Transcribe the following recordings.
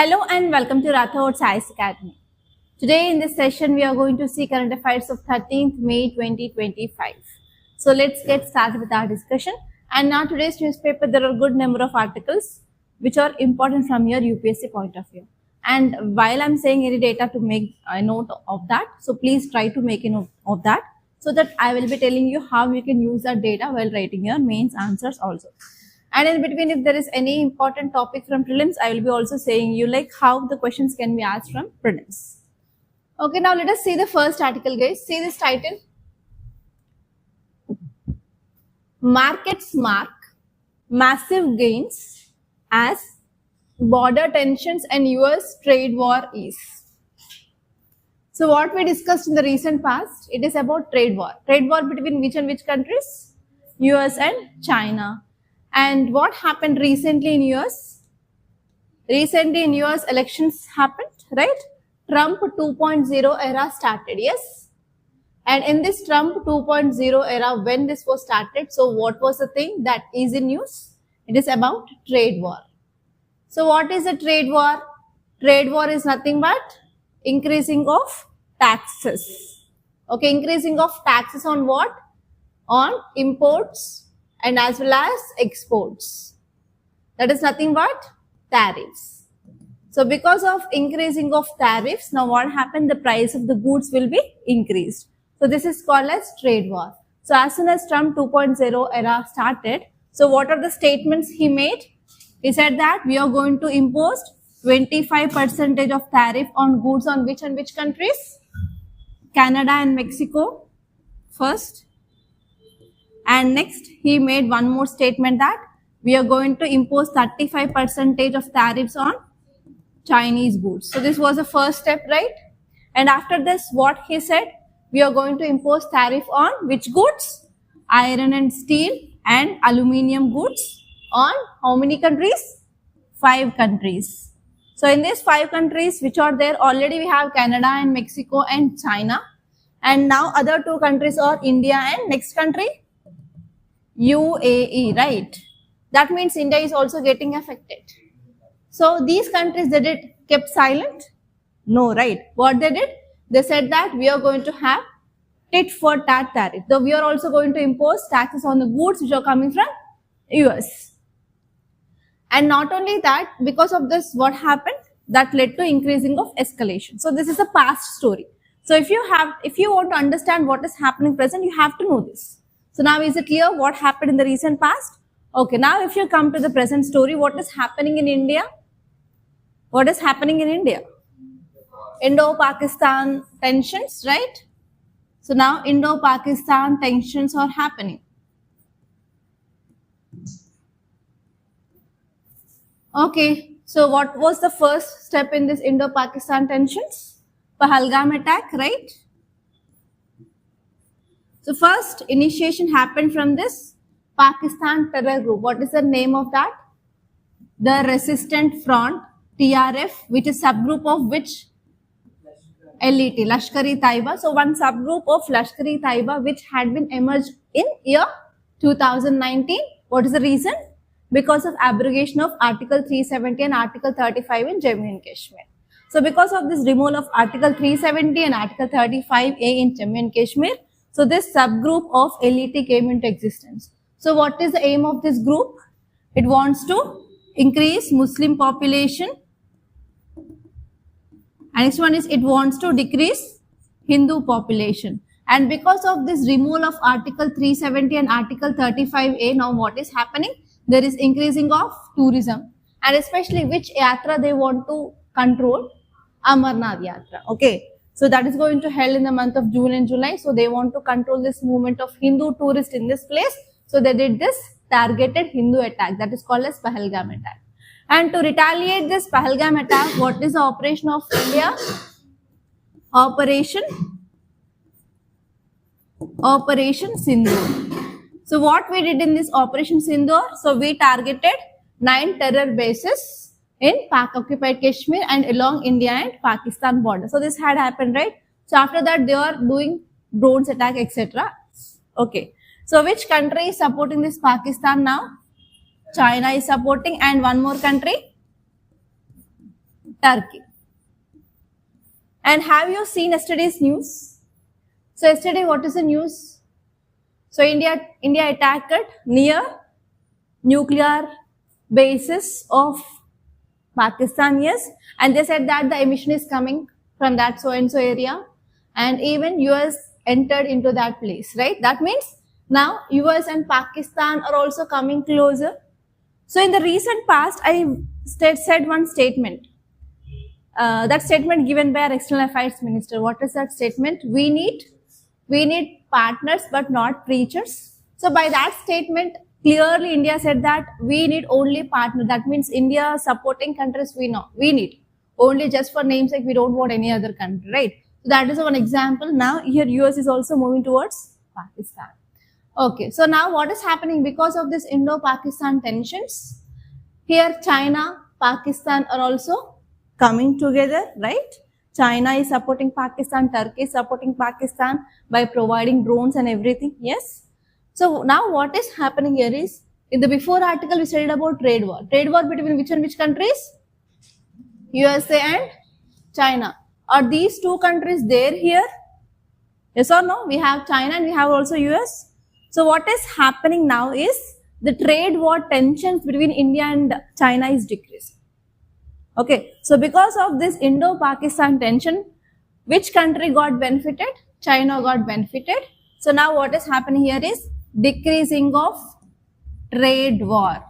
Hello and welcome to Rathod Science Academy. Today in this session we are going to see current affairs of 13th May 2025. So let's get started with our discussion. And now today's newspaper, there are a good number of articles which are important from your UPSC point of view. And while I'm saying any data to make a note of that, so please try to make a note of that so that I will be telling you how you can use that data while writing your mains answers also. And in between, if there is any important topic from prelims, I will be also saying you like how the questions can be asked from prelims. Okay, now let us see the first article, guys. See this title. Markets mark massive gains as border tensions and US trade war ease. So what we discussed in the recent past, it is about trade war. Trade war between which and which countries? US and China. And what happened recently in US? Recently in US elections happened, right? Trump 2.0 era started, yes? And in this Trump 2.0 era, when this was started, so what was the thing that is in news? It is about trade war. So what is a trade war? Trade war is nothing but increasing of taxes. Okay, increasing of taxes on what? On imports and as well as exports. That is nothing but tariffs. So because of increasing of tariffs, now what happened? The price of the goods will be increased. So this is called as trade war. So as soon as Trump 2.0 era started, so what are the statements he made? He said that we are going to impose 25% of tariff on goods on which and which countries? Canada and Mexico first. And next, he made one more statement that we are going to impose 35% of tariffs on Chinese goods. So this was the first step, right? And after this, what he said? We are going to impose tariff on which goods? Iron and steel and aluminium goods on how many countries? 5 countries. So in these 5 countries which are there, already we have Canada and Mexico and China. And now other 2 countries are India and next country? UAE, right? That means India is also getting affected. So these countries, they did kept silent? No, right? What they did? They said that we are going to have tit for tat tariff. Though we are also going to impose taxes on the goods which are coming from US. And not only that, because of this, what happened? That led to increasing of escalation. So this is a past story. So if you want to understand what is happening present, you have to know this. So now is it clear what happened in the recent past? Okay, now if you come to the present story, what is happening in India? What is happening in India? Indo-Pakistan tensions, right? So now Indo-Pakistan tensions are happening. Okay, so what was the first step in this Indo-Pakistan tensions? Pahalgam attack, right? So first initiation happened from this Pakistan terror group. What is the name of that? The Resistant Front, TRF, which is subgroup of which? LET, Lashkar-e-Taiba. So one subgroup of Lashkar-e-Taiba which had been emerged in year 2019. What is the reason? Because of abrogation of Article 370 and Article 35 in Jammu and Kashmir. So because of this removal of Article 370 and Article 35A in Jammu and Kashmir, so this subgroup of LET came into existence. So what is the aim of this group? It wants to increase Muslim population. And next one is it wants to decrease Hindu population. And because of this removal of Article 370 and Article 35A, now what is happening? There is increasing of tourism. And especially which yatra they want to control? Amarnath Yatra. Okay. So that is going to held in the month of June and July. So they want to control this movement of Hindu tourists in this place. So they did this targeted Hindu attack that is called as Pahalgam attack. And to retaliate this Pahalgam attack, what is the operation of India? Operation Sindoor. So what we did in this Operation Sindoor? So we targeted 9 terror bases in Pak-occupied Kashmir and along India and Pakistan border. So this had happened, right? So after that, they are doing drones attack, etc. Okay. So which country is supporting this Pakistan now? China is supporting, and one more country, Turkey. And have you seen yesterday's news? So yesterday, what is the news? So India attacked near nuclear bases of Pakistan, yes, and they said that the emission is coming from that so and so area, and even US entered into that place, right? That means now US and Pakistan are also coming closer. So in the recent past, I said one statement. That statement given by our External Affairs Minister. What is that statement? We need partners but not preachers. So by that statement, clearly India said that we need only partners. That means India supporting countries we need. Only just for namesake, we don't want any other country, right? So that is one example. Now here US is also moving towards Pakistan. Okay, so now what is happening because of this Indo-Pakistan tensions? Here China, Pakistan are also coming together, right? China is supporting Pakistan, Turkey is supporting Pakistan by providing drones and everything, yes? So now what is happening here is, in the before article we studied about trade war. Trade war between which and which countries? USA and China. Are these two countries there here? Yes or no? We have China and we have also US. So what is happening now is, the trade war tensions between India and China is decreasing. Okay, so because of this Indo-Pakistan tension, which country got benefited? China got benefited. So now what is happening here is decreasing of trade war.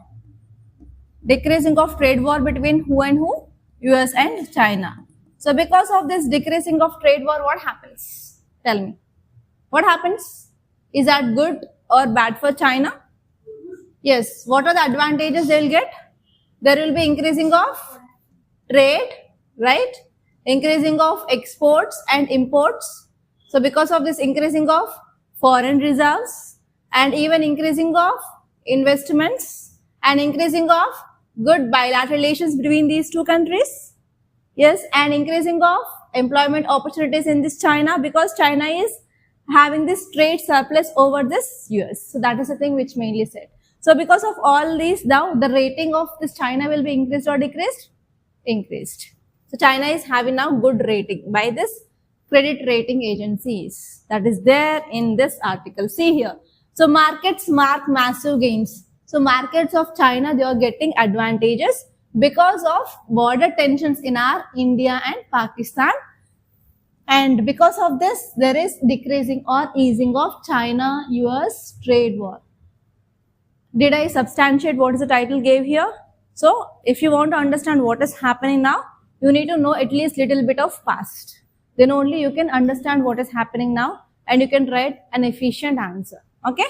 Decreasing of trade war between who and who? US and China. So because of this decreasing of trade war, what happens? Tell me. What happens? Is that good or bad for China? Yes. What are the advantages they will get? There will be increasing of trade, right? Increasing of exports and imports. So because of this increasing of foreign reserves and even increasing of investments and increasing of good bilateral relations between these two countries, yes, and increasing of employment opportunities in this China, because China is having this trade surplus over this US. So that is the thing which mainly said. So because of all these, now the rating of this China will be increased or decreased? Increased. So China is having now good rating by this credit rating agencies. That is there in this article. See here. So markets mark massive gains. So markets of China, they are getting advantages because of border tensions in our India and Pakistan. And because of this, there is decreasing or easing of China-US trade war. Did I substantiate what is the title gave here? So if you want to understand what is happening now, you need to know at least little bit of past. Then only you can understand what is happening now and you can write an efficient answer. Okay?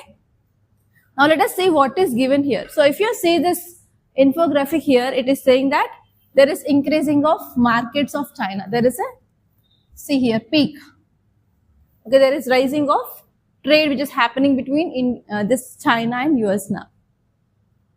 Now let us see what is given here. So if you see this infographic here, it is saying that there is increasing of markets of China. There is a, see here, peak. Okay, there is rising of trade which is happening between this China and US now.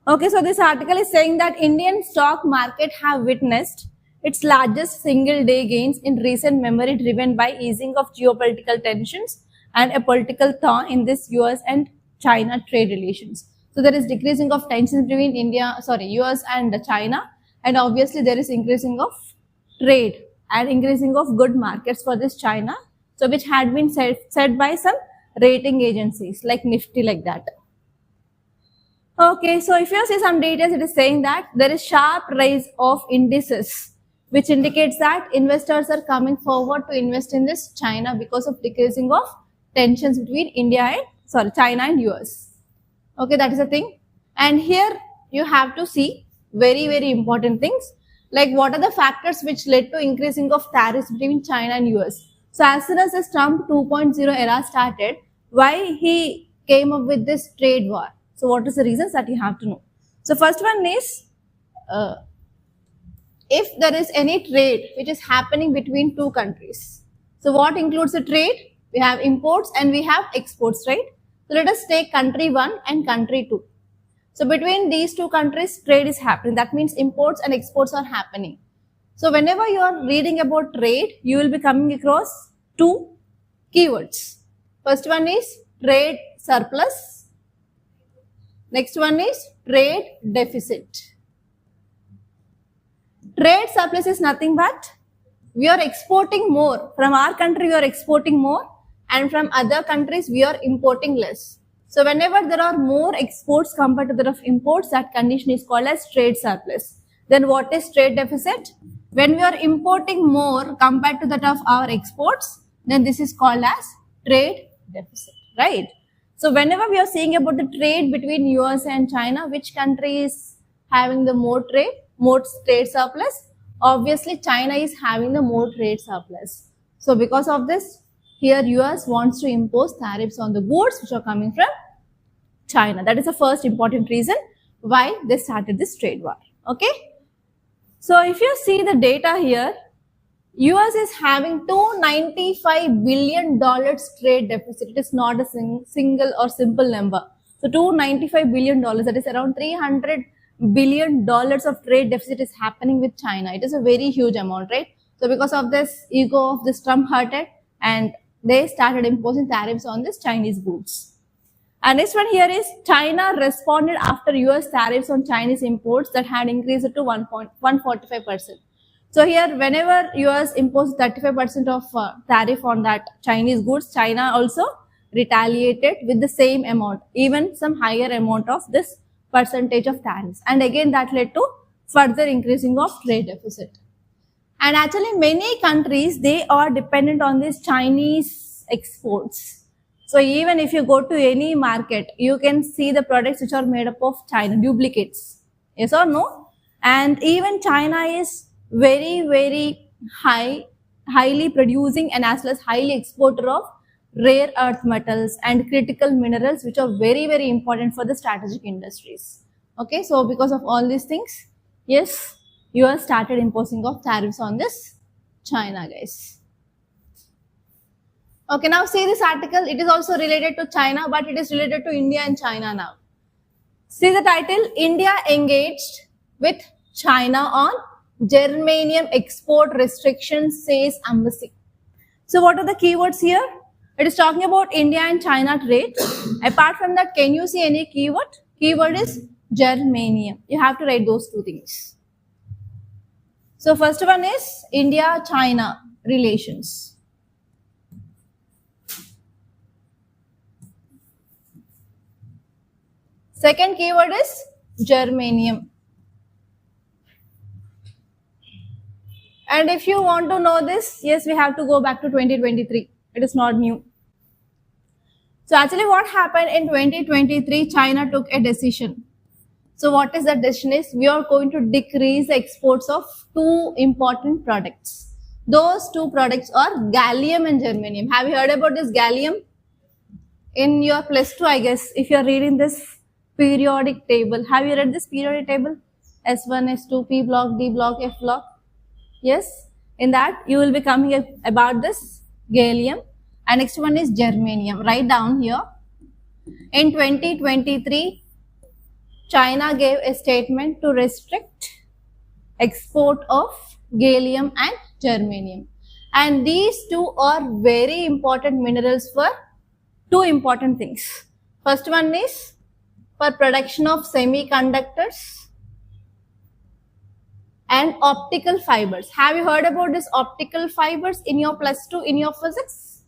Okay, so this article is saying that Indian stock market have witnessed its largest single day gains in recent memory, driven by easing of geopolitical tensions and a political thaw in this US and China trade relations. So there is decreasing of tensions between US and China, and obviously there is increasing of trade and increasing of good markets for this China. So which had been said by some rating agencies like Nifty, like that. Okay, so if you see some details, it is saying that there is sharp rise of indices, which indicates that investors are coming forward to invest in this China because of decreasing of tensions between China and US. Okay, that is the thing. And here you have to see very, very important things, like what are the factors which led to increasing of tariffs between China and US. So as soon as this Trump 2.0 era started, why he came up with this trade war? So what is the reasons that you have to know? So first one is, if there is any trade which is happening between two countries. So what includes the trade? We have imports and we have exports, right? So let us take country 1 and country 2. So between these two countries, trade is happening. That means imports and exports are happening. So whenever you are reading about trade, you will be coming across two keywords. First one is trade surplus. Next one is trade deficit. Trade surplus is nothing but we are exporting more. From our country, we are exporting more, and from other countries, we are importing less. So whenever there are more exports compared to that of imports, that condition is called as trade surplus. Then what is trade deficit? When we are importing more compared to that of our exports, then this is called as trade deficit, right? So whenever we are saying about the trade between US and China, which country is having the more trade surplus? Obviously, China is having the more trade surplus. So because of this, here US wants to impose tariffs on the goods which are coming from China. That is the first important reason why they started this trade war. Okay. So if you see the data here, US is having $295 billion trade deficit. It is not a single or simple number. So $295 billion, that is around $300 billion of trade deficit is happening with China. It is a very huge amount, right? So because of this, ego of this Trump hurted and they started imposing tariffs on this Chinese goods. And next one here is China responded after US tariffs on Chinese imports that had increased to 1.45%. So here, whenever US imposed 35% of tariff on that Chinese goods, China also retaliated with the same amount, even some higher amount of this percentage of tariffs. And again, that led to further increasing of trade deficit. And actually, many countries, they are dependent on these Chinese exports. So even if you go to any market, you can see the products which are made up of China, duplicates. Yes or no? And even China is very highly producing and as well as highly exporter of rare earth metals and critical minerals, which are very important for the strategic industries. Okay, so because of all these things, yes, US started imposing of tariffs on this China, guys. Okay, now see this article. It is also related to China, but it is related to India and China now. See the title, India engaged with China on germanium export restrictions, says embassy. So what are the keywords here? It is talking about India and China trade. Apart from that, can you see any keyword? Keyword is germanium. You have to write those two things. So first one is India-China relations. Second keyword is germanium. And if you want to know this, yes, we have to go back to 2023. It is not new. So actually what happened in 2023, China took a decision. So what is that decision is, we are going to decrease the exports of two important products. Those two products are gallium and germanium. Have you heard about this gallium? In your plus 2, I guess, if you are reading this periodic table, have you read this periodic table? S1, S2, P block, D block, F block. Yes, in that you will be coming about this gallium, and next one is germanium. Write down here. In 2023, China gave a statement to restrict export of gallium and germanium. And these two are very important minerals for two important things. First one is for production of semiconductors and optical fibers. Have you heard about this optical fibers in your plus 2 in your physics?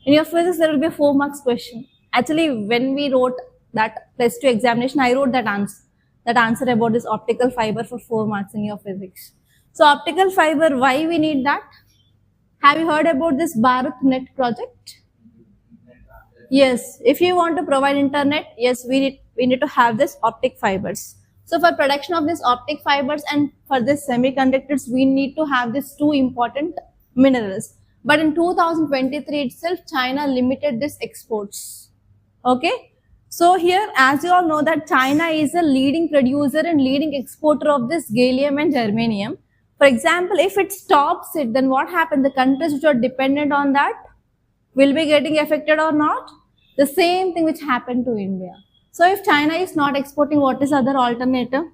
In your physics, there will be a 4 marks question. Actually, when we wrote that plus 2 examination, I wrote that answer about this optical fiber for 4 marks in your physics. So optical fiber, why we need that? Have you heard about this BharatNet project? Yes, if you want to provide internet, yes, we need to have this optic fibers. So for production of these optic fibers and for this semiconductors, we need to have these two important minerals. But in 2023 itself, China limited these exports. Okay. So here, as you all know that China is a leading producer and leading exporter of this gallium and germanium. For example, if it stops it, then what happens? The countries which are dependent on that will be getting affected or not? The same thing which happened to India. So if China is not exporting, what is other alternative?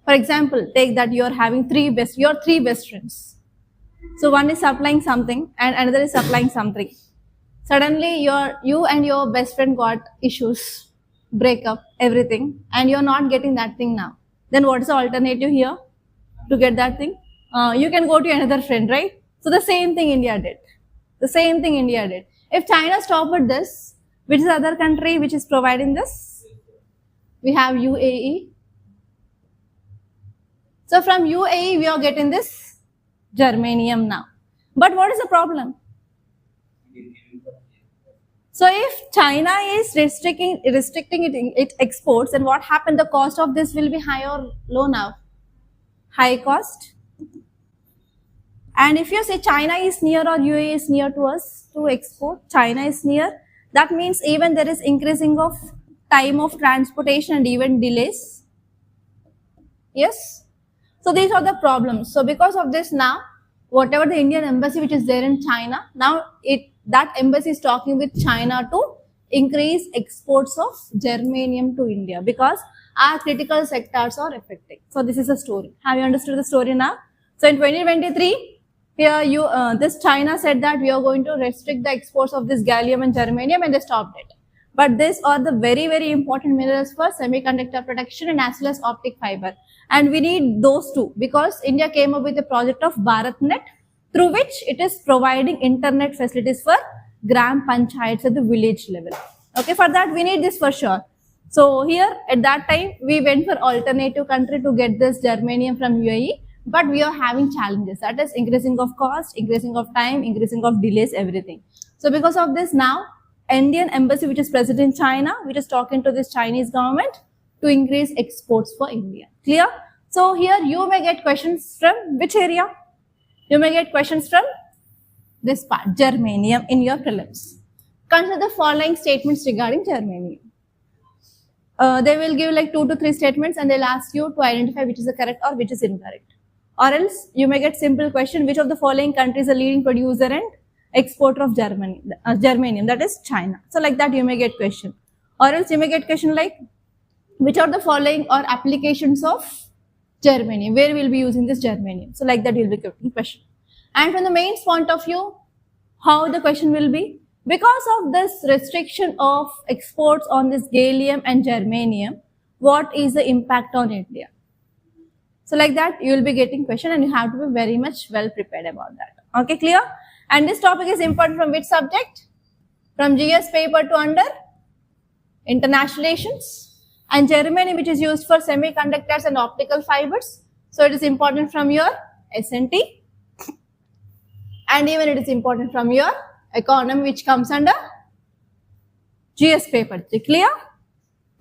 For example, take that you are having three best friends. So one is supplying something and another is supplying something. Suddenly you and your best friend got issues, break up, everything, and you're not getting that thing now. Then what is the alternative here? to get that thing? You can go to another friend, right? So the same thing India did. The same thing India did. If China stopped this, which is the other country which is providing this? We have UAE. So from UAE, we are getting this germanium now. But what is the problem? So if China is restricting its exports, then what happened? The cost of this will be high or low now? High cost. And if you say China is near or UAE is near to us to export, China is near, that means even there is increasing of time of transportation and even delays. Yes. So these are the problems. So because of this now, whatever the Indian embassy which is there in China, now that embassy is talking with China to increase exports of germanium to India because our critical sectors are affected. So this is the story. Have you understood the story now? So in 2023, here this China said that we are going to restrict the exports of this gallium and germanium, and they stopped it. But these are the very, very important minerals for semiconductor production and as well as optic fiber. And we need those two because India came up with a project of BharatNet, through which it is providing internet facilities for gram panchayats at the village level. Okay, for that we need this for sure. So here at that time we went for alternative country to get this germanium from UAE, but we are having challenges, that is increasing of cost, increasing of time, increasing of delays, everything. So because of this now, Indian embassy which is present in China, which is talking to this Chinese government to increase exports for India. Clear? So here you may get questions from which area? You may get questions from this part, germanium, in your prelims. Consider the following statements regarding germanium. They will give like 2 to 3 statements and they'll ask you to identify which is the correct or which is incorrect. Or else you may get simple question, which of the following countries is a leading producer and exporter of germanium, that is China. So like that you may get question. Or else you may get question like, which are the following are applications of germanium, where we will be using this germanium. So like that you will be getting question. And from the mains point of view, how the question will be? Because of this restriction of exports on this gallium and germanium, what is the impact on India? So like that you will be getting question and you have to be very much well prepared about that. Okay, clear? And this topic is important from which subject? From GS paper to under international relations. And germanium which is used for semiconductors and optical fibers. So it is important from your SNT. And even it is important from your economy which comes under GS paper. Clear?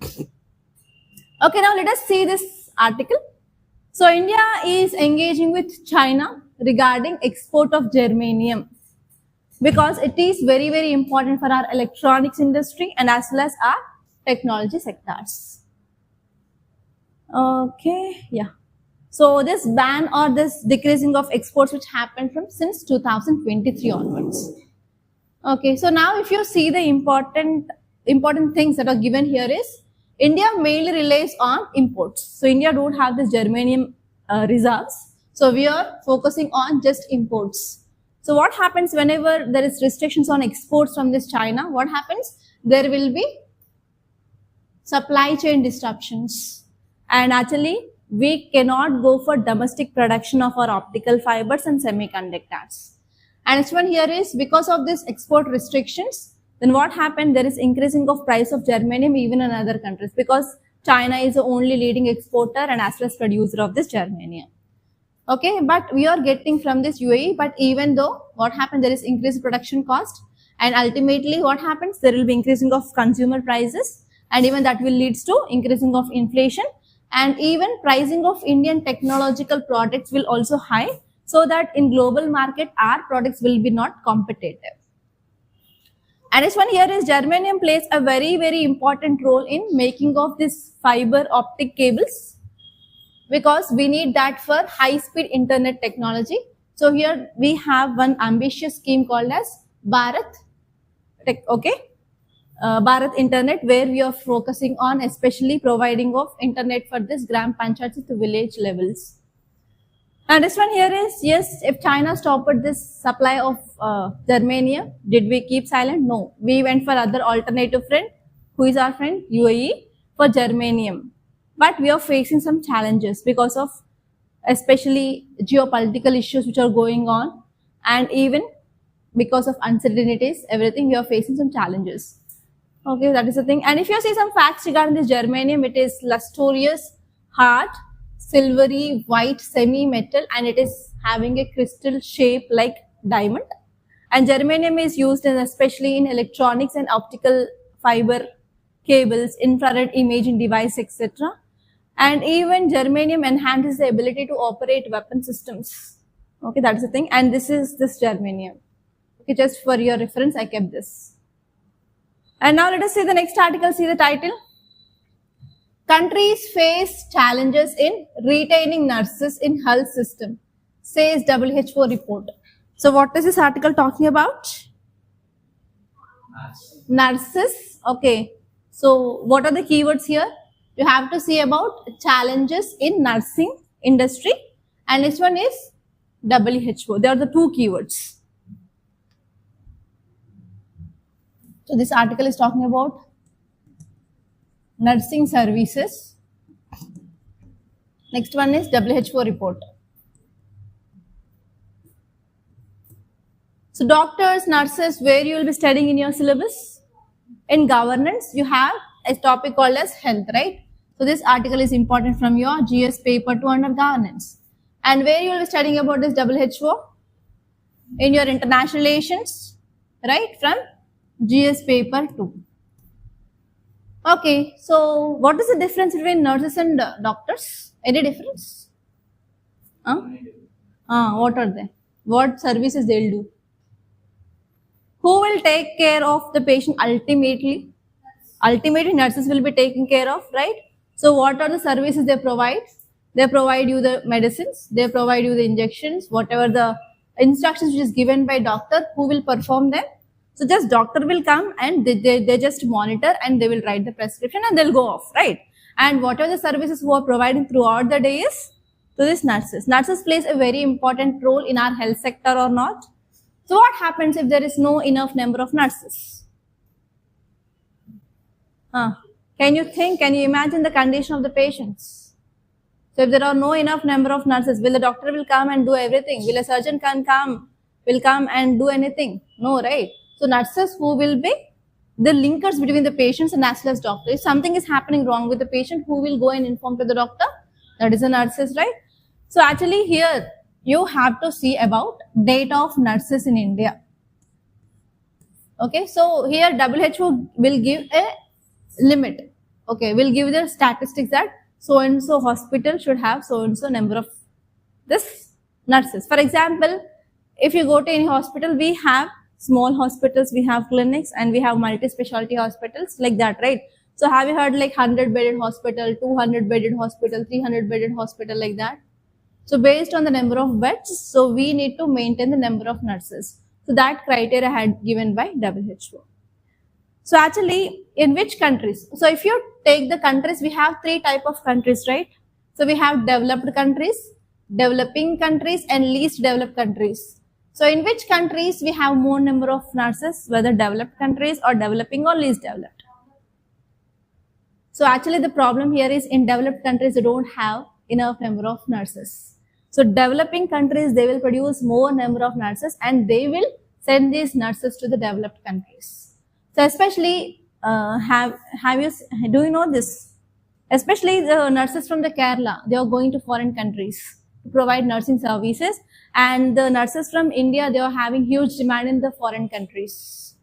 Okay, now let us see this article. So India is engaging with China regarding export of germanium because it is very, very important for our electronics industry and as well as our technology sectors. Okay, yeah. So this ban or this decreasing of exports which happened from since 2023 onwards. Okay, so now if you see the important things that are given here is India mainly relies on imports. So India don't have this germanium reserves. So we are focusing on just imports. So what happens whenever there is restrictions on exports from this China? What happens? There will be supply chain disruptions. And actually, we cannot go for domestic production of our optical fibers and semiconductors. And next one here is because of this export restrictions, then what happened? There is increasing of price of germanium even in other countries because China is the only leading exporter and as well as producer of this germanium. Okay, but we are getting from this UAE, but even though what happened, there is increased production cost and ultimately what happens? There will be increasing of consumer prices and even that will leads to increasing of inflation. And even pricing of Indian technological products will also high so that in global market our products will be not competitive. And this one here is germanium plays a very, very important role in making of this fiber optic cables because we need that for high speed internet technology. So here we have one ambitious scheme called as Bharat Internet, where we are focusing on especially providing of internet for this gram panchayats to village levels. And this one here is, yes, if China stopped this supply of germanium, did we keep silent? No. We went for other alternative friend. Who is our friend? UAE for germanium. But we are facing some challenges because of especially geopolitical issues which are going on, and even because of uncertainties, everything, we are facing some challenges. Okay, that is the thing. And if you see some facts regarding this germanium, it is lustrous, hard, silvery, white, semi-metal, and it is having a crystal shape like diamond. And germanium is used in especially in electronics and optical fiber cables, infrared imaging device, etc. And even germanium enhances the ability to operate weapon systems. Okay, that's the thing. And this is this germanium. Okay, just for your reference, I kept this. And now let us see the next article, see the title. Countries face challenges in retaining nurses in health system, says WHO report. So what is this article talking about? Nurses. Okay. So what are the keywords here? You have to see about challenges in nursing industry, and this one is WHO. They are the two keywords. So this article is talking about nursing services. Next one is WHO report. So doctors, nurses, where you will be studying in your syllabus? In governance, you have a topic called as health, right? So this article is important from your GS paper 2 under governance. And where you will be studying about this WHO? In your international relations, right? From GS paper 2. Okay, so what is the difference between nurses and doctors? Any difference? What are they? What services they'll do? Who will take care of the patient ultimately? Ultimately, nurses will be taken care of, right? So what are the services they provide? They provide you the medicines, they provide you the injections, whatever the instructions which is given by doctor, who will perform them? So just doctor will come and they just monitor and they will write the prescription and they'll go off, right? And what are the services who are providing throughout the day is to these nurses. Nurses plays a very important role in our health sector or not? So what happens if there is no enough number of nurses? Can you think, can you imagine the condition of the patients? So if there are no enough number of nurses, will the doctor will come and do everything? Will a surgeon will come and do anything? No, right? So nurses who will be the linkers between the patients and as well as doctor. If something is happening wrong with the patient, who will go and inform to the doctor? That is the nurses, right? So actually here you have to see about data of nurses in India. Okay, so here WHO will give a limit. Okay, will give the statistics that so and so hospital should have so and so number of this nurses. For example, if you go to any hospital, we have small hospitals, we have clinics, and we have multi-specialty hospitals like that, right? So have you heard like 100-bedded hospital, 200-bedded hospital, 300-bedded hospital like that? So based on the number of beds, so we need to maintain the number of nurses. So that criteria had given by WHO. So actually, in which countries? So if you take the countries, we have three types of countries, right? So we have developed countries, developing countries, and least developed countries. So in which countries we have more number of nurses, whether developed countries or developing or least developed? So actually the problem here is in developed countries, they don't have enough number of nurses. So developing countries, they will produce more number of nurses and they will send these nurses to the developed countries. So especially, do you know this? Especially the nurses from the Kerala, they are going to foreign countries to provide nursing services, and the nurses from India, they are having huge demand in the foreign countries.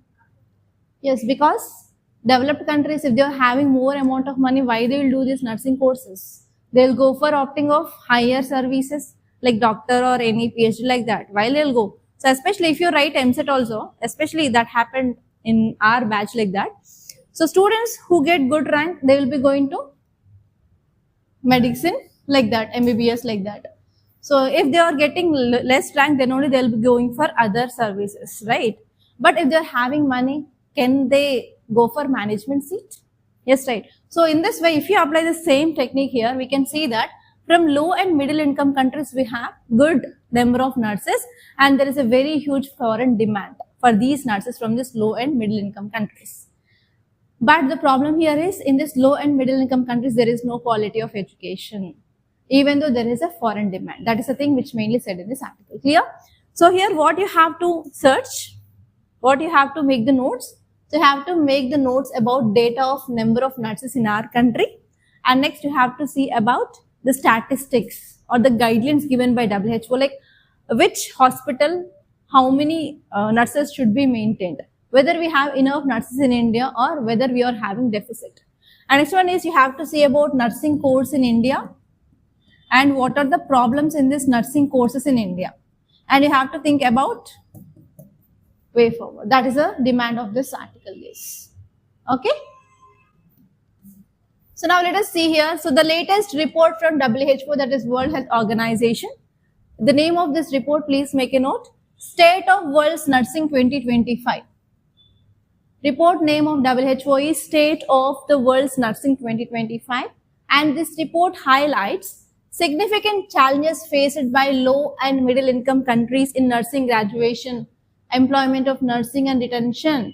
Yes, because developed countries, if they are having more amount of money, why they will do these nursing courses? They will go for opting of higher services like doctor or any PhD like that. Why they'll go? So especially if you write MSET also, especially that happened in our batch like that. So students who get good rank, they will be going to medicine like that, MBBS like that. So if they are getting less rank, then only they will be going for other services, right? But if they are having money, can they go for management seat? Yes, right. So in this way, if you apply the same technique here, we can see that from low and middle income countries, we have good number of nurses and there is a very huge foreign demand for these nurses from this low and middle income countries. But the problem here is in this low and middle income countries, there is no quality of education. even though there is a foreign demand. That is the thing which mainly said in this article. Clear? So here what you have to search, what you have to make the notes. So you have to make the notes about data of number of nurses in our country, and next you have to see about the statistics or the guidelines given by WHO, like which hospital, how many nurses should be maintained, whether we have enough nurses in India or whether we are having deficit. And next one is you have to see about nursing course in India and what are the problems in these nursing courses in India. And you have to think about way forward. That is a demand of this article, yes. Okay. So now let us see here. So the latest report from WHO, that is World Health Organization. The name of this report, please make a note. State of World's Nursing 2025. Report name of WHO is State of the World's Nursing 2025. And this report highlights significant challenges faced by low and middle income countries in nursing graduation, employment of nursing and retention.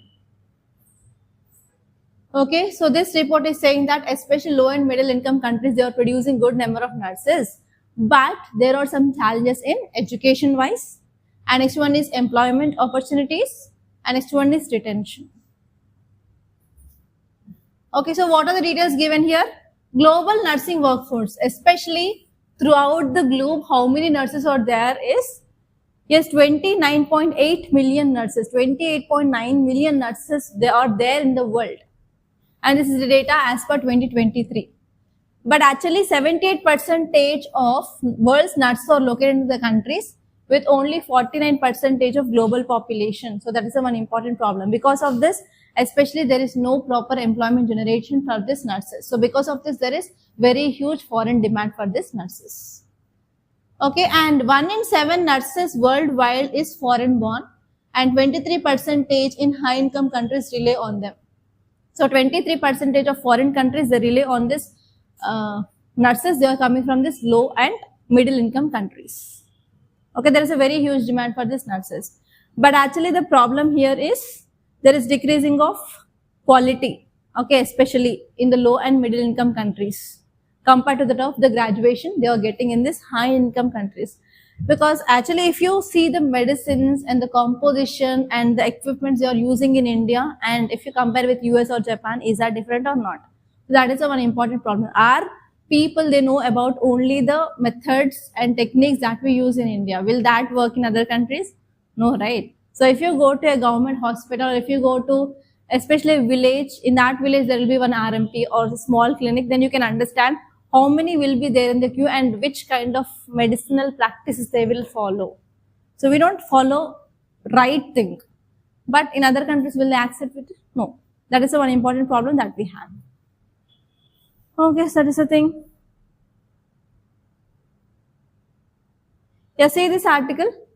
Okay, so this report is saying that especially low and middle income countries, they are producing good number of nurses, but there are some challenges in education wise, and next one is employment opportunities, and next one is retention. Okay, so what are the details given here? Global nursing workforce, especially throughout the globe, how many nurses are there is, yes, 29.8 million nurses, 28.9 million nurses, they are there in the world. And this is the data as per 2023. But actually 78% of world's nurses are located in the countries with only 49% of global population. So that is one important problem. Because of this, especially there is no proper employment generation for these nurses. So because of this, there is very huge foreign demand for these nurses. Okay, and 1 in 7 nurses worldwide is foreign born, and 23% in high income countries rely on them. So 23% of foreign countries, they rely on this nurses, they are coming from this low and middle income countries. Okay, there is a very huge demand for these nurses. But actually the problem here is there is decreasing of quality, okay, especially in the low and middle income countries compared to that of the graduation they are getting in this high income countries. Because actually if you see the medicines and the composition and the equipments they are using in India, and if you compare with US or Japan, is that different or not? That is one important problem. Our people, they know about only the methods and techniques that we use in India. Will that work in other countries? No, right? So if you go to a government hospital, if you go to especially a village, in that village there will be one RMP or a small clinic, then you can understand how many will be there in the queue and which kind of medicinal practices they will follow. So we don't follow right thing. But in other countries, will they accept it? No. That is one important problem that we have. Okay, so that is the thing. Yeah, see this article.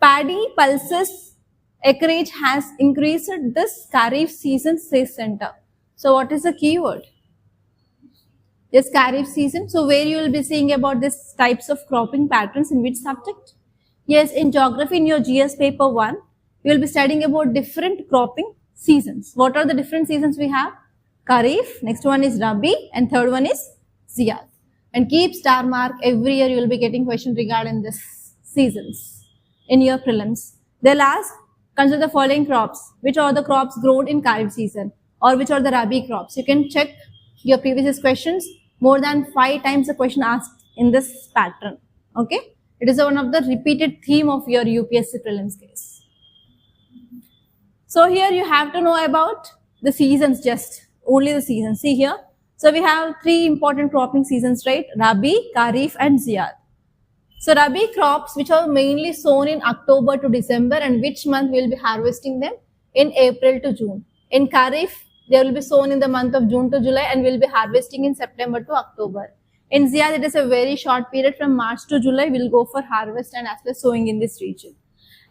Paddy pulses acreage has increased this Kharif season, says center. So what is the keyword? Yes, Kharif season. So where you will be seeing about this types of cropping patterns in which subject? Yes, in geography in your GS paper 1, you will be studying about different cropping seasons. What are the different seasons we have? Kharif, next one is Rabi, and third one is Ziyad. And keep star mark, every year you will be getting question regarding this seasons in your prelims. They'll ask, consider the following crops. Which are the crops grown in Kharif season, or which are the Rabi crops? You can check your previous questions. More than 5 times the question asked in this pattern. Okay, it is one of the repeated theme of your UPSC prelims case. So here you have to know about the seasons, just only the seasons. See here. So we have 3 important cropping seasons, right? Rabi, Kharif and Ziyad. So Rabi crops which are mainly sown in October to December, and which month we will be harvesting them? In April to June. In Kharif, they will be sown in the month of June to July and will be harvesting in September to October. In Ziyad, it is a very short period from March to July. We'll go for harvest and as well sowing in this region.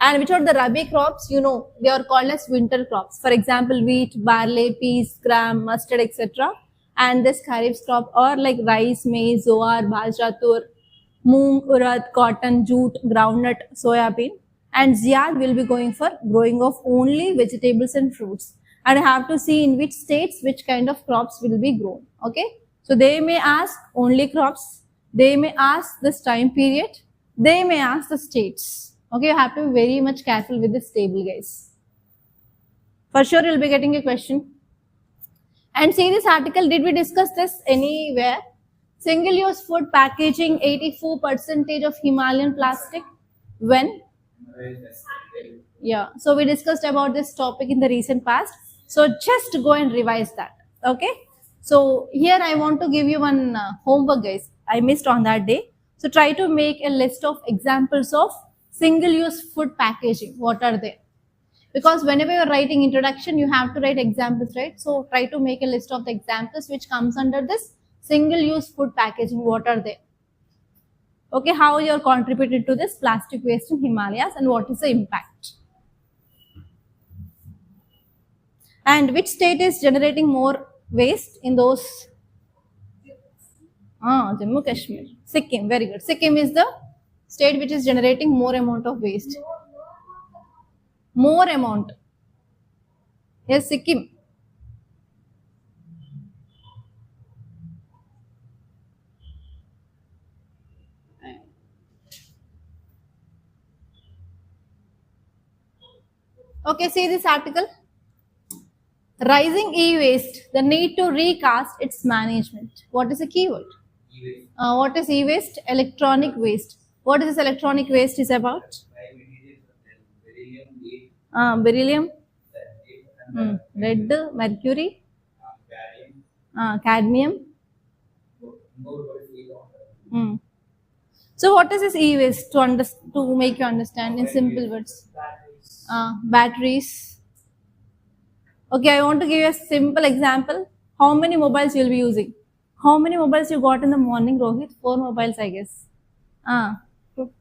And which are the Rabi crops? You know, they are called as winter crops. For example, wheat, barley, peas, gram, mustard, etc. And this Kharif crop are like rice, maize, zoar, bajra, tur, moong, urad, cotton, jute, groundnut, soya bean. And Ziyad will be going for growing of only vegetables and fruits. And I have to see in which states which kind of crops will be grown. Okay, so they may ask only crops, They may ask this time period. They may ask the states. Okay, you have to be very much careful with this table, guys. For sure, you'll be getting a question. And see this article, did we discuss this anywhere? Single-use food packaging, 84% of Himalayan plastic. When? Yeah, so we discussed about this topic in the recent past. So just go and revise that. Okay. So here I want to give you one homework, guys. I missed on that day. So try to make a list of examples of single-use food packaging. What are they? Because whenever you're writing introduction, you have to write examples, right? So try to make a list of the examples which comes under this single-use food packaging. What are they? Okay, how you're contributed to this plastic waste in Himalayas and what is the impact? And which state is generating more waste in those? Jammu Kashmir. Sikkim, very good. Sikkim is the state which is generating more amount of waste. More amount. Yes, Sikkim. Okay, see this article. Rising e-waste, the need to recast its management. What is the keyword? E-waste. What is e-waste? Electronic waste. What is this electronic waste is about? Beryllium, lead, mercury, cadmium. So what is this e-waste to make you understand in simple words? Batteries. Okay, I want to give you a simple example. How many mobiles you'll be using? How many mobiles you got in the morning, Rohit? 4 mobiles, I guess.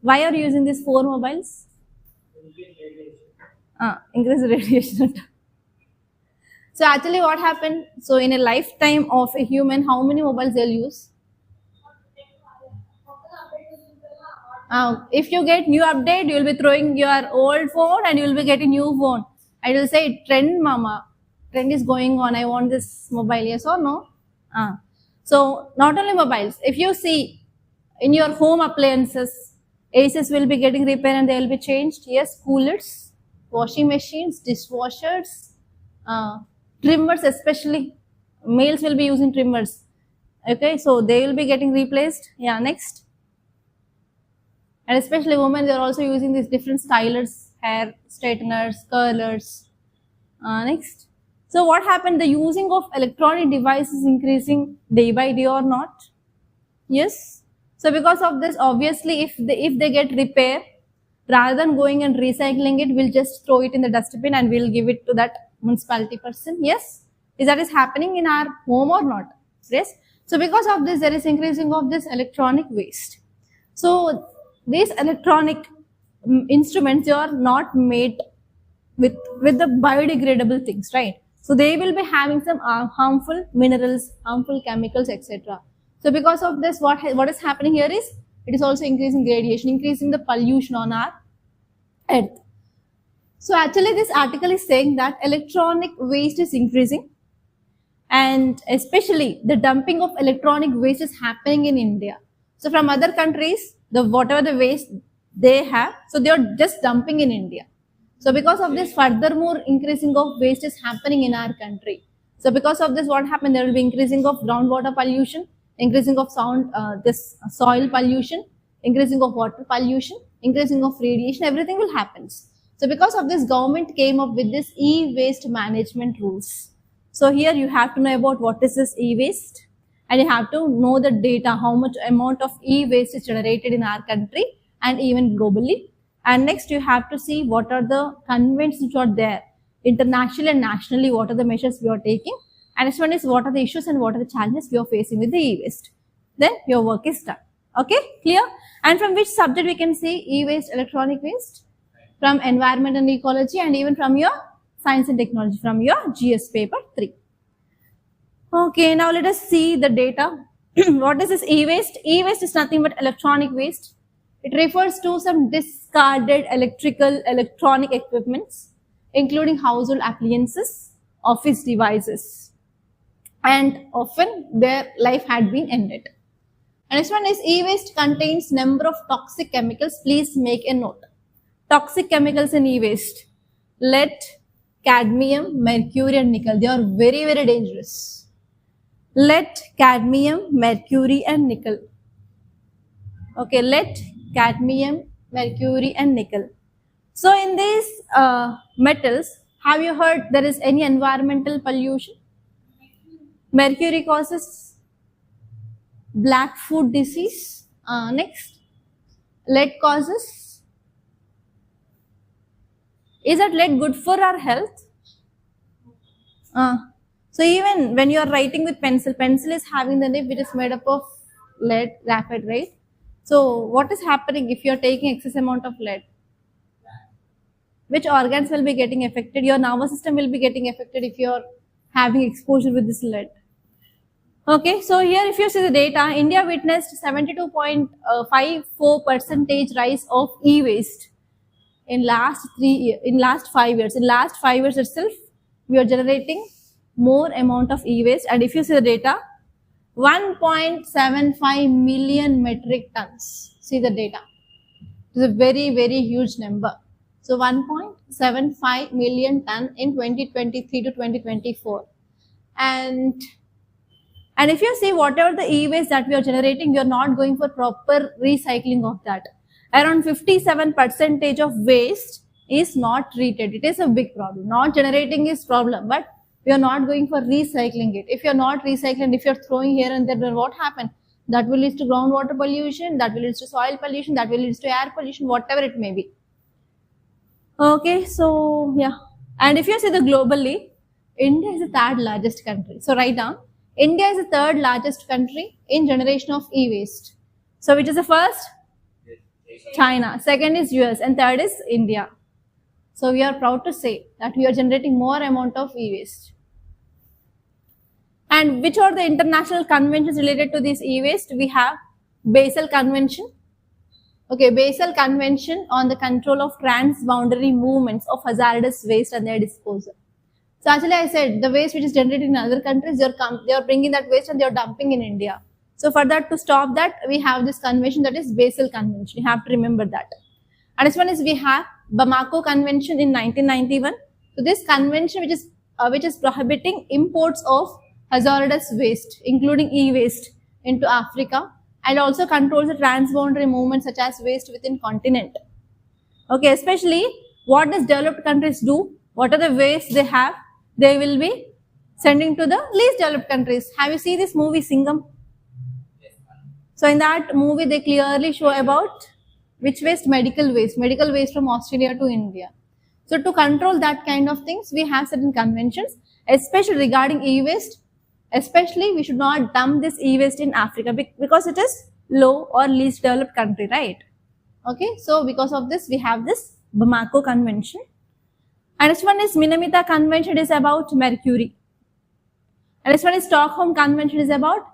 Why are you using these 4 mobiles? Increase radiation. So actually what happened? So in a lifetime of a human, how many mobiles they'll use? If you get new update, you will be throwing your old phone and you will be getting new phone. I will say, trend mama, trend is going on. I want this mobile, yes or no? So not only mobiles, if you see in your home appliances, ACs will be getting repaired and they will be changed. Yes, coolers, washing machines, dishwashers, trimmers, especially males will be using trimmers. Okay, so they will be getting replaced. Yeah, next. And especially women, they are also using these different stylers, hair straighteners, curlers. Next. So what happened? The using of electronic devices increasing day by day or not? Yes. So because of this, obviously, if they get repair, rather than going and recycling it, we'll just throw it in the dustbin and we'll give it to that municipality person. Yes. Is that is happening in our home or not? Yes. So because of this, there is increasing of this electronic waste. So these electronic instruments, they are not made with the biodegradable things, right? So they will be having some harmful minerals, harmful chemicals, etc. So because of this, what is happening here is, it is also increasing radiation, increasing the pollution on our earth. So actually this article is saying that electronic waste is increasing, and especially the dumping of electronic waste is happening in India. So from other countries, whatever the waste they have, so they are just dumping in India. So because of this, furthermore increasing of waste is happening in our country. So because of this, what happened? There will be increasing of groundwater pollution, increasing of this soil pollution, increasing of water pollution, increasing of radiation, everything will happen. So because of this, government came up with this e-waste management rules. So here you have to know about what is this e-waste, and you have to know the data, how much amount of e-waste is generated in our country and even globally. And next you have to see what are the conventions which are there internationally and nationally, what are the measures we are taking. And next one is what are the issues and what are the challenges we are facing with the e-waste. Then your work is done. Okay, clear? And from which subject we can see e-waste, electronic waste? From environment and ecology, and even from your science and technology, from your GS paper 3. Okay, now let us see the data. What is this e-waste? E-waste is nothing but electronic waste. It refers to some discarded electronic equipments, including household appliances, office devices, and often their life had been ended. And next one is e-waste contains number of toxic chemicals. Please make a note. Toxic chemicals in e-waste: lead, cadmium, mercury, and nickel. They are very, very dangerous. Lead, cadmium, mercury, and nickel. Okay, lead, cadmium, mercury, and nickel. So in these metals, have you heard there is any environmental pollution? Mercury causes black foot disease. Next, lead causes. Is that lead good for our health? So even when you are writing with pencil, pencil is having the nib which is made up of lead, graphite, right? So what is happening if you are taking excess amount of lead? Which organs will be getting affected? Your nervous system will be getting affected if you are having exposure with this lead. Okay, so here if you see the data, India witnessed 72.54% rise of e-waste in last 5 years. In last 5 years itself, we are generating more amount of e-waste, and if you see the data, 1.75 million metric tons. See the data. It is a very, very huge number. So 1.75 million ton in 2023 to 2024. And if you see whatever the e-waste that we are generating, we are not going for proper recycling of that. Around 57% of waste is not treated. It is a big problem. Not generating is problem, but we are not going for recycling it. If you are not recycling, if you are throwing here and there, then what happens? That will lead to groundwater pollution, that will lead to soil pollution, that will lead to air pollution, whatever it may be. Okay, so yeah. And if you see the globally, India is the third largest country. So write down, India is the third largest country in generation of e-waste. So which is the first? China. Second is US, and third is India. So we are proud to say that we are generating more amount of e-waste. And which are the international conventions related to this e-waste? We have Basel Convention. Okay, Basel Convention on the control of transboundary movements of hazardous waste and their disposal. So actually I said the waste which is generated in other countries, they are bringing that waste and they are dumping in India. So for that, to stop that, we have this convention, that is Basel Convention. You have to remember that. And this one is, we have Bamako Convention in 1991. So this convention which is prohibiting imports of hazardous waste, including e-waste, into Africa, and also controls the transboundary movements such as waste within continent. Okay, especially what does developed countries do? What are the waste they have? They will be sending to the least developed countries. Have you seen this movie Singham? So in that movie, they clearly show about which waste? Medical waste from Australia to India. So to control that kind of things, we have certain conventions, especially regarding e-waste. Especially, we should not dump this e-waste in Africa because it is low or least developed country, right? Okay, so because of this, we have this Bamako Convention. And this one is Minamata Convention, is about mercury. And this one is Stockholm Convention, is about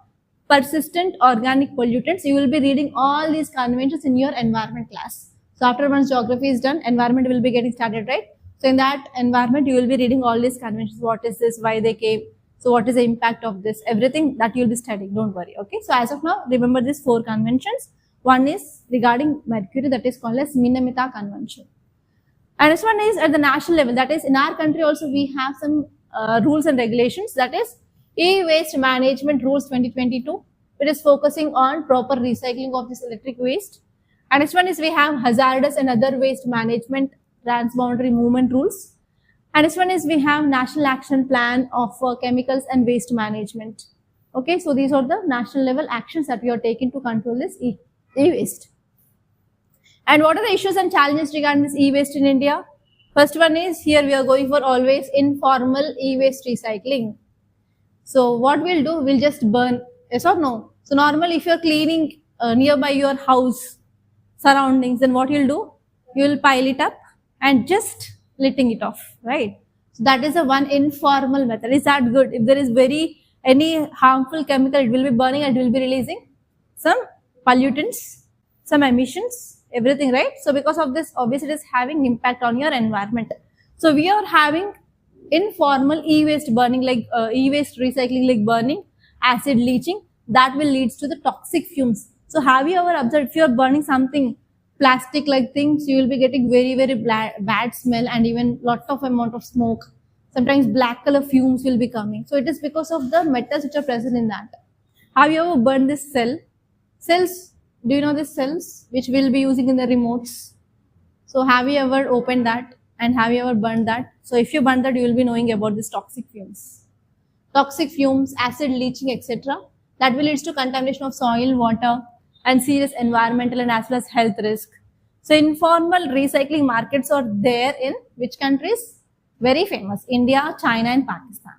persistent organic pollutants. You will be reading all these conventions in your environment class. So after once geography is done, environment will be getting started, right? So in that environment, you will be reading all these conventions. What is this? Why they came? So what is the impact of this? Everything that you'll be studying, don't worry. Okay, so as of now, remember these 4 conventions. One is regarding mercury, that is called as Minamata Convention. And this one is at the national level, that is in our country also we have some rules and regulations, that is E-Waste Management Rules 2022. It is focusing on proper recycling of this electric waste. And this one is, we have hazardous and other waste management transboundary movement rules. And this one is, we have National Action Plan of Chemicals and Waste Management. Okay, so these are the national level actions that we are taking to control this e-waste. And what are the issues and challenges regarding this e-waste in India? First one is, here we are going for always informal e-waste recycling. So what we'll do, we'll just burn, yes or no? So normally if you're cleaning nearby your house surroundings, then what you'll do, you'll pile it up and just letting it off, right? So that is a one informal method. Is that good? If there is any harmful chemical, it will be burning and it will be releasing some pollutants, some emissions, everything, right? So because of this, obviously it is having impact on your environment. So we are having informal e-waste burning, like e-waste recycling, like burning, acid leaching. that will lead to the toxic fumes. So have you ever observed if you are burning something plastic like things, you will be getting very, very bad smell and even lot of amount of smoke. Sometimes black color fumes will be coming. So it is because of the metals which are present in that. Have you ever burned this cell? Cells, do you know these cells which we'll be using in the remotes? So have you ever opened that and have you ever burned that? So if you burn that, you will be knowing about these toxic fumes. Toxic fumes, acid leaching, etc. That will lead to contamination of soil, water, and serious environmental and as well as health risk. So informal recycling markets are there in which countries? Very famous, India, China and Pakistan.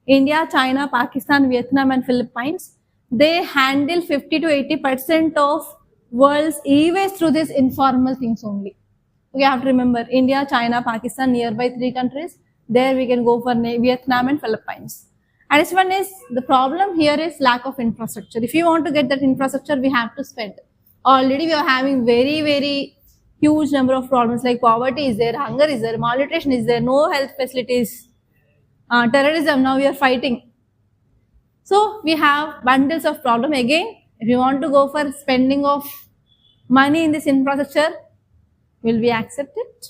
India, China, Pakistan, Vietnam and Philippines, they handle 50 to 80% of world's e-waste through these informal things only. We have to remember India, China, Pakistan, nearby 3 countries. There we can go for Vietnam and Philippines. And this one is, the problem here is lack of infrastructure. If you want to get that infrastructure, we have to spend. Already we are having very, very huge number of problems like poverty is there, hunger is there, malnutrition is there, no health facilities, terrorism, now we are fighting. So we have bundles of problem. Again, if you want to go for spending of money in this infrastructure, will we accept it?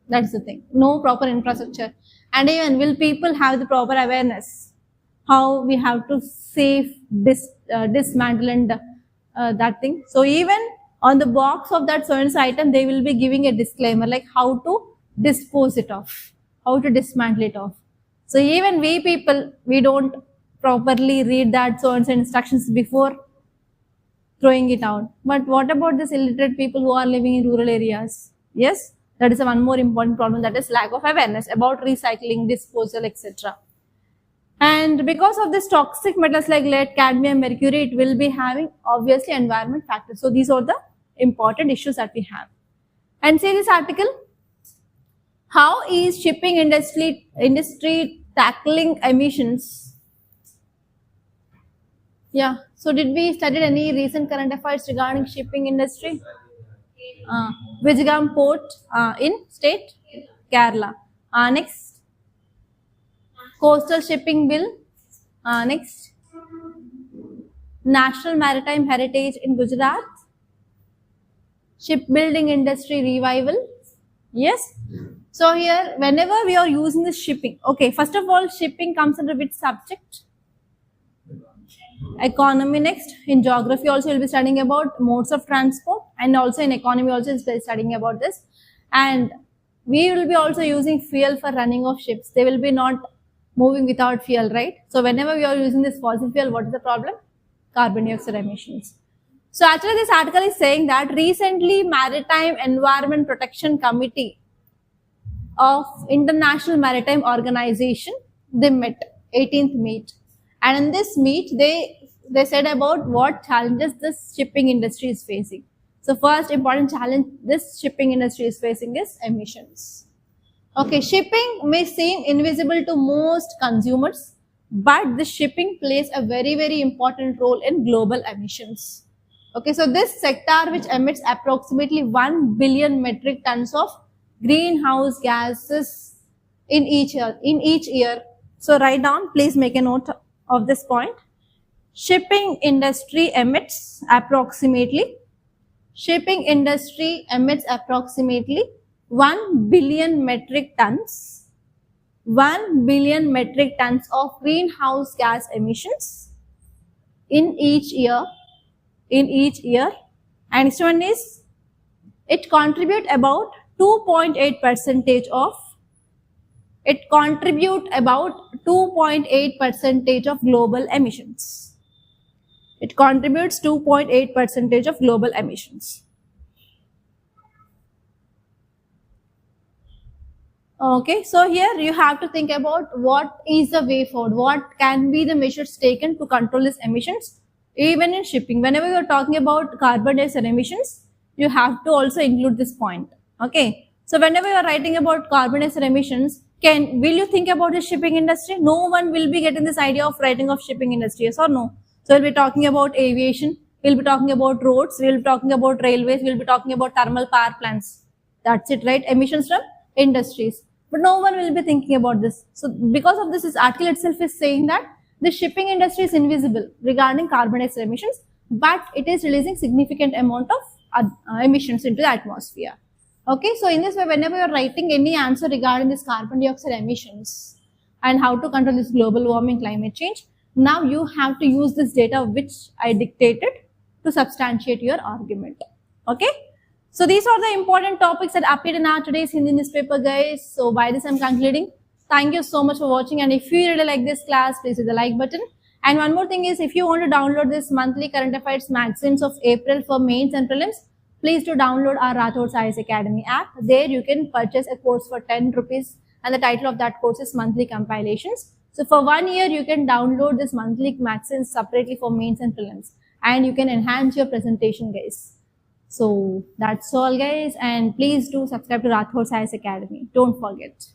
That's the thing. No proper infrastructure. And even will people have the proper awareness? How we have to save dismantle and that thing. So even on the box of that certain item, they will be giving a disclaimer like how to dispose it off, how to dismantle it off. So even we people, we don't properly read that certain instructions before throwing it out. But what about these illiterate people who are living in rural areas? Yes, that is one more important problem, that is lack of awareness about recycling, disposal, etc. And because of this toxic metals like lead, cadmium, mercury, it will be having obviously environment factors. So these are the important issues that we have. And say this article, how is shipping industry tackling emissions? Yeah, so did we study any recent current affairs regarding shipping industry? Vizagam port in state Kerala. Next. Coastal Shipping Bill. Next. National Maritime Heritage in Gujarat. Shipbuilding industry revival. Yes. So here, whenever we are using this shipping, okay, first of all, shipping comes under which subject? Economy next. In geography also we will be studying about modes of transport, and also in economy also we will be studying about this. And we will be also using fuel for running of ships. They will be not moving without fuel, right? So whenever we are using this fossil fuel, what is the problem? Carbon dioxide emissions. So actually this article is saying that recently Maritime Environment Protection Committee of International Maritime Organization, they met, 18th meet. And in this meet, they said about what challenges this shipping industry is facing. So first important challenge this shipping industry is facing is emissions. Okay, shipping may seem invisible to most consumers, but the shipping plays a very, very important role in global emissions. Okay, so this sector which emits approximately 1 billion metric tons of greenhouse gases in each year. So write down, please make a note of this point. Shipping industry emits approximately 1 billion metric tons, 1 billion metric tons of greenhouse gas emissions in each year. And next one is, it contribute about 2.8% of, of global emissions. It contributes 2.8% of global emissions. Okay, so here you have to think about what is the way forward, what can be the measures taken to control these emissions, even in shipping. Whenever you are talking about carbon dioxide emissions, you have to also include this point. Okay, so whenever you are writing about carbon dioxide emissions, will you think about the shipping industry? No one will be getting this idea of writing of shipping industry, yes or no? So we'll be talking about aviation, we'll be talking about roads, we'll be talking about railways, we'll be talking about thermal power plants. That's it, right? Emissions from industries. But no one will be thinking about this. So because of this article itself is saying that The shipping industry is invisible regarding carbon dioxide emissions, but it is releasing significant amount of emissions into the atmosphere. Okay, so in this way, whenever you're writing any answer regarding this carbon dioxide emissions and how to control this global warming climate change, now you have to use this data which I dictated to substantiate your argument. Okay, so these are the important topics that appeared in our today's Hindi newspaper, guys. So by this I'm concluding. Thank you so much for watching, and if you really like this class, please hit the like button. And one more thing is, if you want to download this monthly current affairs magazines of April for mains and prelims, please do download our Rathod's IAS Academy app. There you can purchase a course for 10 rupees, and the title of that course is Monthly Compilations. So for 1 year, you can download this monthly magazines separately for mains and prelims, and you can enhance your presentation, guys. So that's all, guys, and please do subscribe to Rathod's IAS Academy. Don't forget.